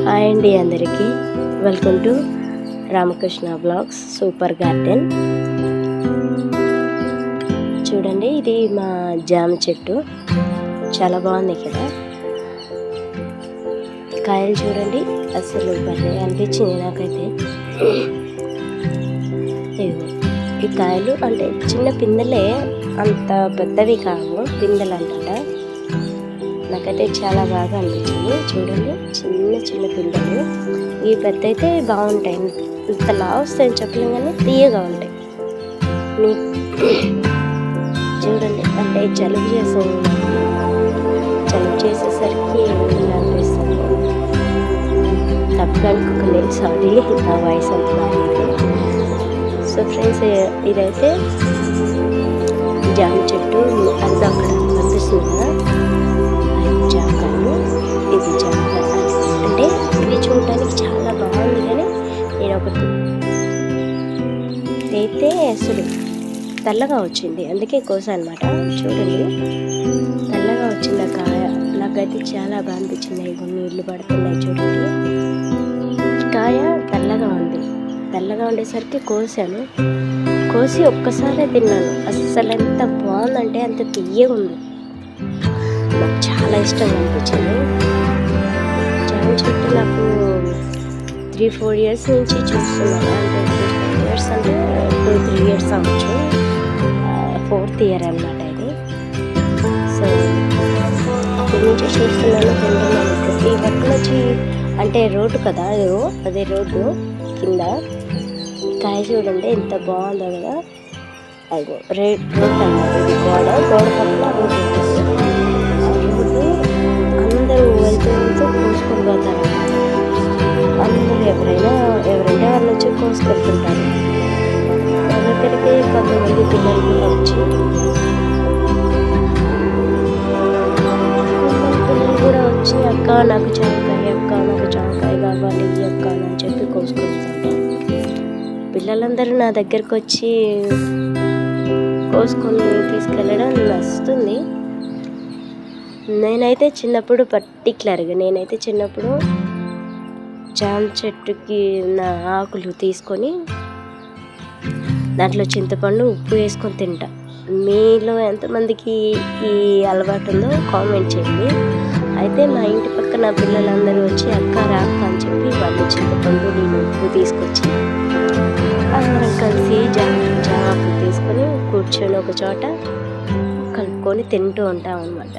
Hi అండి అందరికీ, welcome to Ramakrishna blogs super garden. చూడండి, ఇది మా జామ చెట్టు, చాలా బాగుంది కదా. కాయలు చూడండి, అసలు భలే అనిపించింది నాకైతే. ఈ కాయలు అంటే చిన్న పిందెలే, అంత పెద్దవి కావు పిందెలు అంటారా. నాకైతే చాలా బాగా అనిపించింది. చూడండి, చిన్న చిన్న పిందెలు. ఈ పెద్ద అయితే బాగుంటాయి, ఇంత లావు వస్తాయని చెప్పలేం కానీ తీయగా ఉంటాయి. చూడండి, అంటే జలుబు చేసేసరికి అనిపిస్తుంది. తప్పుగా అనుకోకండి, సారీ, నా వాయిస్ అంత బాగాలేదు. సో ఫ్రెండ్స్, ఇదైతే జామ చెట్టు, అది అక్కడ కనిపిస్తుంది కదా, జామకాయలు. ఇది జామకాయ అంటే ఇది చూడడానికి చాలా బాగుంది, కానీ నేను ఒకటి అయితే అసలు తెల్లగా వచ్చింది, అందుకే కోసా అనమాట. చూడండి, తెల్లగా వచ్చింది ఆ కాయ. నాకైతే చాలా బాగా అనిపించింది. కొన్ని నీళ్ళు పడుతున్నాయి చూడండి. కాయ తెల్లగా ఉంది. తెల్లగా ఉండేసరికి కోసాను. కోసి ఒక్కసారే తిన్నాను. అస్సలు ఎంత బాగుందంటే అంత తీయగా ఉంది. నాకు చాలా ఇష్టంగా అనిపించింది. జామ చెట్టు నాకు 3-4 years నుంచి చూస్తున్నాను. అంటే 3-4 years అంటే 2-3 years అవ్వచ్చు. 4th year అన్నమాట ఇది. సో ఇప్పటి నుంచి చూస్తున్నాను, తింటున్నాను. ప్రతి పక్కన వచ్చి అంటే రోడ్డు కదా, అదే రోడ్డు కింద కాయ చూడండి ఎంత బాగుందో కదా. అది రోడ్ అన్నమాట, ఇది గోడ పక్కన రోడ్డు ఉంటుంది. అందరూ వెళ్తూ కోసుకొని పోతారు. అందరూ ఎవరైనా వాళ్ళ నుంచి కోసుకెళ్తుంటారు. మా దగ్గరికి కొంతమంది పిల్లలు కూడా వచ్చి అక్క నాకు జామకాయ, అక్క నాకు జామకాయ కావాలి, అక్క అని చెప్పి కోసుకుంటుంటారు. పిల్లలందరూ నా దగ్గరకు వచ్చి కోసుకొని తీసుకెళ్ళడం నచ్చుతుంది. నేనైతే చిన్నప్పుడు జామ చెట్టుకి ఉన్న ఆకులు తీసుకొని దాంట్లో చింతపండు, ఉప్పు వేసుకొని తింటా. మీలో ఎంతమందికి ఈ అలవాటు ఉందో కామెంట్ చేయండి. అయితే మా ఇంటి పక్కన పిల్లలందరూ వచ్చి అక్క రాక్క అని చెప్పి వాళ్ళు చింతపండు, నేను ఉప్పు తీసుకొచ్చి అందరం కలిసి జామాకులు తీసుకొని కూర్చొని ఒక చోట కలుపుకొని తింటూ ఉంటాం అన్నమాట.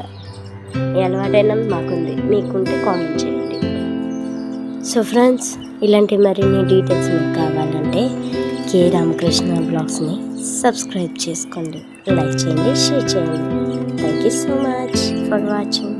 ఈ అలవాటైనా మాకుంది, మీకుంటే కామెంట్ చేయండి. సో ఫ్రెండ్స్, ఇలాంటి మరిన్ని డీటెయిల్స్ మీకు కావాలంటే కే రామకృష్ణ బ్లాగ్స్ని సబ్స్క్రైబ్ చేసుకోండి, లైక్ చేయండి, షేర్ చేయండి. Thank you so much for watching.